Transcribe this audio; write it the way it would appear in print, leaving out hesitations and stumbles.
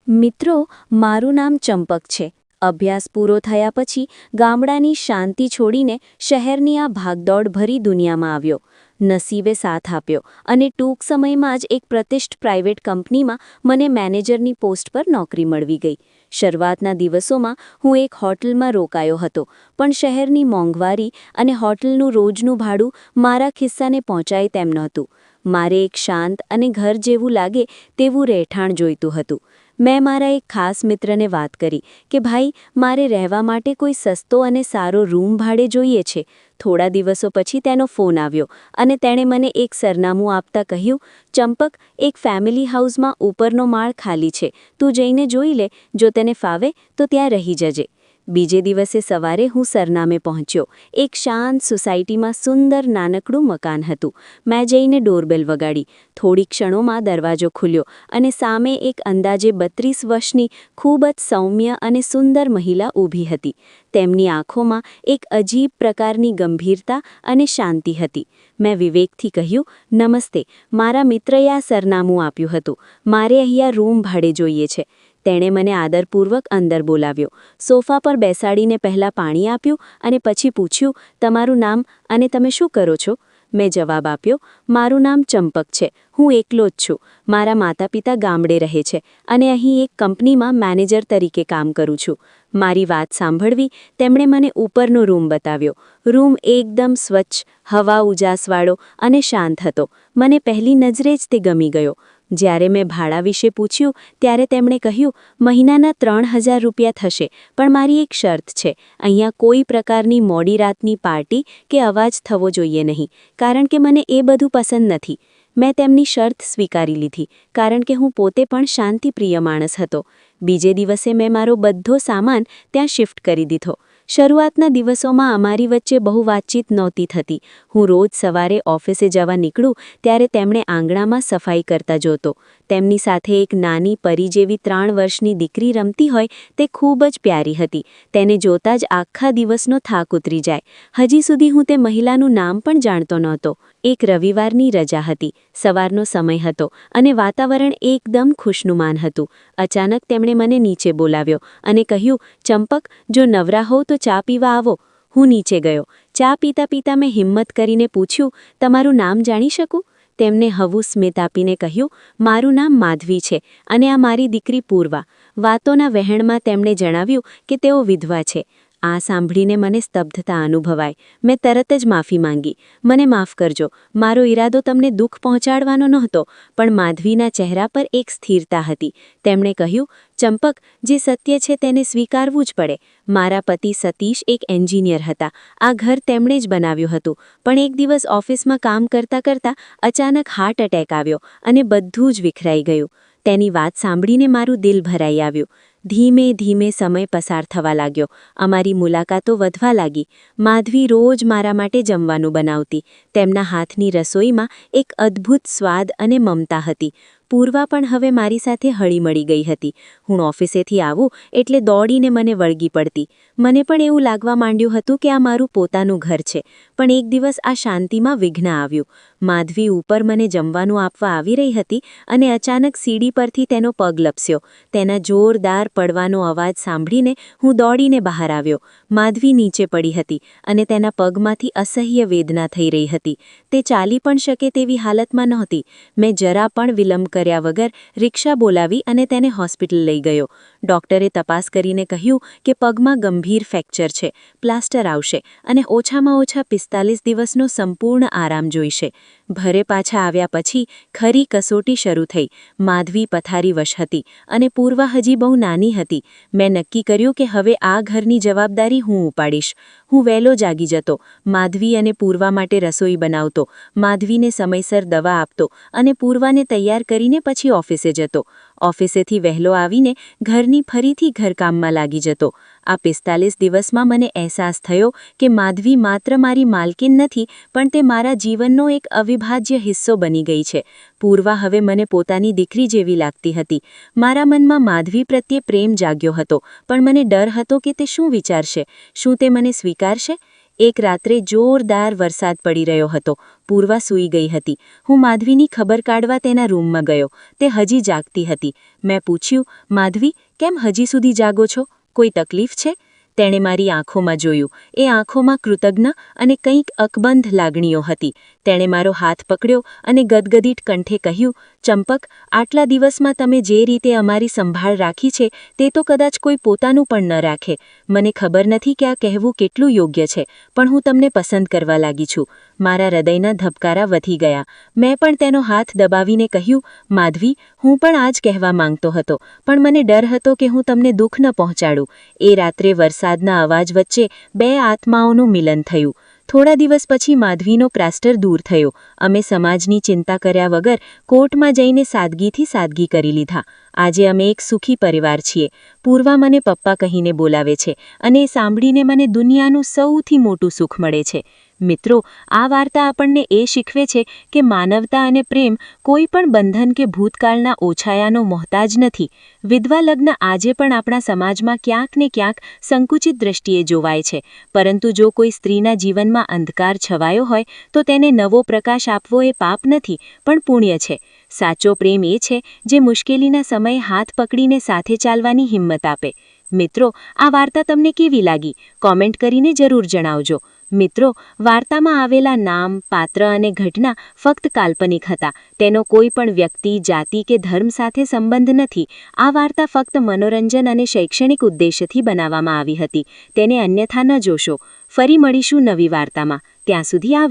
મિત્રો, મારું નામ ચંપક છે. અભ્યાસ પૂરો થયા પછી ગામડાની શાંતિ છોડીને શહેરની આ ભાગદોડભરી દુનિયામાં આવ્યો. નસીબે સાથ આપ્યો અને ટૂંક સમયમાં જ એક પ્રતિષ્ઠિત પ્રાઇવેટ કંપનીમાં મને મેનેજરની પોસ્ટ પર નોકરી મળવી ગઈ. શરૂઆતના દિવસોમાં હું એક હોટલમાં રોકાયો હતો, પણ શહેરની મોંઘવારી અને હોટલનું રોજનું ભાડું મારા ખિસ્સાને પહોંચાય તેમ નહોતું. મારે એક શાંત અને ઘર જેવું લાગે તેવું રહેઠાણ જોઈતું હતું. મેં મારા એક ખાસ મિત્રને વાત કરી કે ભાઈ, મારે રહેવા માટે કોઈ સસ્તો અને સારો રૂમ ભાડે જોઈએ છે. થોડા દિવસો પછી તેનો ફોન આવ્યો અને તેણે મને એક સરનામું આપતા કહ્યું, ચંપક, એક ફેમિલી હાઉસમાં ઉપરનો માળ ખાલી છે. તું જઈને જોઈ લે. જો તને ફાવે તો ત્યાં રહી જજે. બીજે દિવસે સવારે હું સરનામે પહોંચ્યો. એક શાંત સોસાયટીમાં સુંદર નાનકડું મકાન હતું. મેં જઈને ડોરબેલ વગાડી. થોડી ક્ષણોમાં દરવાજો ખુલ્યો અને સામે એક અંદાજે 32 વર્ષની ખૂબ જ સૌમ્ય અને સુંદર મહિલા ઊભી હતી. તેમની આંખોમાં એક અજીબ પ્રકારની ગંભીરતા અને શાંતિ હતી. મેં વિવેકથી કહ્યું, નમસ્તે, મારા મિત્રએ આ સરનામું આપ્યું હતું. મારે અહીંયા રૂમ ભાડે જોઈએ છે. તેણે મને આદરપૂર્વક અંદર બોલાવ્યો. સોફા પર બેસાડીને પહેલાં પાણી આપ્યું અને પછી પૂછ્યું, તમારું નામ અને તમે શું કરો છો? મેં જવાબ આપ્યો, મારું નામ ચંપક છે. હું એકલો જ છું. મારા માતા પિતા ગામડે રહે છે અને અહીં એક કંપનીમાં મેનેજર તરીકે કામ કરું છું. મારી વાત સાંભળવી તેમણે મને ઉપરનો રૂમ બતાવ્યો. રૂમ એકદમ સ્વચ્છ, હવા ઉજાસવાળો અને શાંત હતો. મને પહેલી નજરે જ તે ગમી ગયો. જ્યારે મેં ભાડા વિશે પૂછ્યું ત્યારે તેમણે કહ્યું, મહિનાના 3000 રૂપિયા થશે, પણ મારી એક શરત છે. અહીંયા કોઈ પ્રકારની મોડી રાતની પાર્ટી કે અવાજ થવો જોઈએ નહીં, કારણ કે મને એ બધું પસંદ નથી. મેં તેમની શરત સ્વીકારી લીધી, કારણ કે હું પોતે પણ શાંતિપ્રિય માણસ હતો. બીજે દિવસે મેં મારો બધો સામાન ત્યાં શિફ્ટ કરી દીધો. શરૂઆતના દિવસોમાં અમારી વચ્ચે બહુ વાતચીત નહોતી થતી. હું રોજ સવારે ઓફિસે જવા નીકળું ત્યારે તેમણે આંગણામાં સફાઈ કરતા જોતો. તેમની સાથે એક નાની પરી જેવી 3 વર્ષની દીકરી રમતી હોય તે ખૂબ જ પ્યારી હતી. તેને જોતાં જ આખા દિવસનો થાક ઉતરી જાય. હજી સુધી હું તે મહિલાનું નામ પણ જાણતો નહોતો. એક રવિવારની રજા હતી. સવારનો સમય હતો અને વાતાવરણ એકદમ ખુશનુમાન હતું. અચાનક તેમણે મને નીચે બોલાવ્યો અને કહ્યું, ચંપક, જો નવરા હોવ તો ચા પીવા આવો. હું નીચે ગયો. ચા પીતા પીતા મેં હિંમત કરીને પૂછ્યું, તમારું નામ જાણી શકું? તેમને હવું સ્મિત આપીને કહ્યું, મારું નામ માધવી છે અને આ મારી દીકરી પૂર્વા. વાતોના વહેણમાં તેમણે જણાવ્યું કે તેઓ વિધવા છે. આ સાંભળીને મને સ્તબ્ધતા અનુભવાઈ. મેં તરત જ માફી માંગી. મને માફ કરજો. મારો ઈરાદો તમને દુઃખ પહોંચાડવાનો નહોતો, પણ માધવીના ચહેરા પર એક સ્થિરતા હતી. તેમણે કહ્યું, ચંપક, જે સત્ય છે તેને સ્વીકારવું જ પડે. મારા પતિ સતીશ એક એન્જિનિયર હતા. આ ઘર તેમણે જ બનાવ્યું હતું, પણ એક દિવસ ઓફિસમાં કામ કરતાં કરતાં અચાનક હાર્ટ એટેક આવ્યો અને બધું જ વિખરાઈ ગયું. તેની વાત સાંભળીને મારું દિલ ભરાઈ આવ્યું. ધીમે ધીમે સમય પસાર થવા લાગ્યો. અમારી મુલાકાતો વધવા લાગી. માધવી રોજ મારા માટે જમવાનું બનાવતી. તેમના હાથની રસોઈમાં એક અદ્ભુત સ્વાદ અને મમતા હતી. પૂર્વા પણ હવે મારી સાથે હળીમળી ગઈ હતી. હું ઓફિસેથી આવું એટલે દોડીને મને વળગી પડતી. મને પણ એવું લાગવા માંડ્યું હતું કે આ મારું પોતાનું ઘર છે. પણ એક દિવસ આ શાંતિમાં વિઘ્ન આવ્યું. માધવી ઉપર મને જમવાનું આપવા આવી રહી હતી અને અચાનક સીડી પરથી તેનો પગ લપસ્યો. તેના જોરદાર પડવાનો અવાજ સાંભળીને હું દોડીને બહાર આવ્યો. માધવી નીચે પડી હતી અને તેના પગમાંથી અસહ્ય વેદના થઈ રહી હતી. તે ચાલી પણ શકે તેવી હાલતમાં નહોતી. મેં જરા પણ વિલંબ કર્યા વગર રિક્ષા બોલાવી અને તેને હોસ્પિટલ લઈ ગયો. ડોક્ટરે તપાસ કરીને કહ્યું કે પગમાં ગંભીર ફ્રેક્ચર છે, પ્લાસ્ટર આવશે અને ઓછામાં ઓછા 45 દિવસનો સંપૂર્ણ આરામ જોઈશે. ઘરે પાછા આવ્યા પછી ખરી કસોટી શરૂ થઈ. માધવી પથારીવશ હતી અને પૂર્વા હજી બહુ નાની હતી. મેં નક્કી કર્યું કે હવે આ ઘરની જવાબદારી હું ઉપાડીશ. હું વહેલો જાગી જતો. માધવી અને પૂર્વા માટે રસોઈ બનાવતો. માધવીને સમયસર દવા આપતો અને પૂર્વાને તૈયાર કરીને પછી ઓફિસે જતો. ઓફિસેથી વહેલો આવીને ઘરની ફરીથી ઘરકામમાં લાગી જતો. આ 45 દિવસમાં મને અહેસાસ થયો કે માધવી માત્ર મારી માલકીન નથી, પણ તે મારા જીવનનો એક અવિભાજ્ય હિસ્સો બની ગઈ છે. પૂર્વા હવે મને પોતાની દીકરી જેવી લાગતી હતી. મારા મનમાં માધવી પ્રત્યે પ્રેમ જાગ્યો હતો, પણ મને ડર હતો કે તે શું વિચારશે. શું તે મને સ્વીકારશે? એક રાત્રે જોરદાર વરસાદ પડી રહ્યો હતો. પૂર્વા સૂઈ ગઈ હતી. હું માધવીની ખબર કાઢવા તેના રૂમમાં ગયો. તે હજી જાગતી હતી. મેં પૂછ્યું, માધવી, કેમ હજી સુધી જાગો છો? કોઈ તકલીફ છે? તેણે મારી આંખોમાં જોયું. એ આંખોમાં કૃતજ્ઞ અને કંઈક અકબંધ લાગણીઓ હતી. તેણે મારો હાથ પકડ્યો અને ગદગદિત કંઠે કહ્યું, ચંપક, આટલા દિવસમાં તમે જે રીતે અમારી સંભાળ રાખી છે તે તો કદાચ કોઈ પોતાનું પણ ન રાખે. મને ખબર નથી કે આ કહેવું કેટલું યોગ્ય છે, પણ હું તમને પસંદ કરવા લાગી છું. મારા હૃદયના ધબકારા વધી ગયા. મેં પણ તેનો હાથ દબાવીને કહ્યું, માધવી, હું પણ આ જ કહેવા માંગતો હતો, પણ મને ડર હતો કે હું તમને દુઃખ ન પહોંચાડું. એ રાત્રે વરસાદના અવાજ વચ્ચે બે આત્માઓનું મિલન થયું. થોડા દિવસ પછી માધવીનો પ્લાસ્ટર દૂર થયો. અમે સમાજની ચિંતા કર્યા વગર કોર્ટમાં જઈને સાદગી કરી લીધા. આજે અમે એક સુખી પરિવાર છીએ. પૂર્વા મને પપ્પા કહીને બોલાવે છે અને એ સાંભળીને મને દુનિયાનું સૌથી મોટું સુખ મળે છે. મિત્રો, આ વાર્તા આપણને એ શીખવે છે કે માનવતા અને પ્રેમ કોઈ પણ બંધન કે ભૂતકાળના ઓછાયાનો મોહતાજ નથી. વિધવા લગ્ન આજે પણ આપણા સમાજમાં ક્યાંક ને ક્યાંક સંકુચિત દ્રષ્ટિએ જોવાય છે, પરંતુ જો કોઈ સ્ત્રીના જીવનમાં અંધકાર છવાયો હોય તો તેને નવો પ્રકાશ આપવો એ પાપ નથી, પણ પુણ્ય છે. સાચો પ્રેમ એ છે જે મુશ્કેલીના સમયે હાથ પકડીને સાથે ચાલવાની હિંમત આપે. મિત્રો, આ વાર્તા તમને કેવી લાગી? કોમેન્ટ કરીને જરૂર જણાવજો. મિત્રો, વાર્તામાં આવેલા નામ, પાત્ર અને ઘટના ફક્ત કાલ્પનિક હતા. તેનો કોઈ પણ વ્યક્તિ, જાતિ કે ધર્મ સાથે સંબંધ નથી. આ વાર્તા ફક્ત મનોરંજન અને શૈક્ષણિક ઉદ્દેશ્યથી બનાવવામાં આવી હતી. તેને અન્યથા ન જોશો. ફરી મળીશું નવી વાર્તામાં. ત્યાં સુધી આવજો.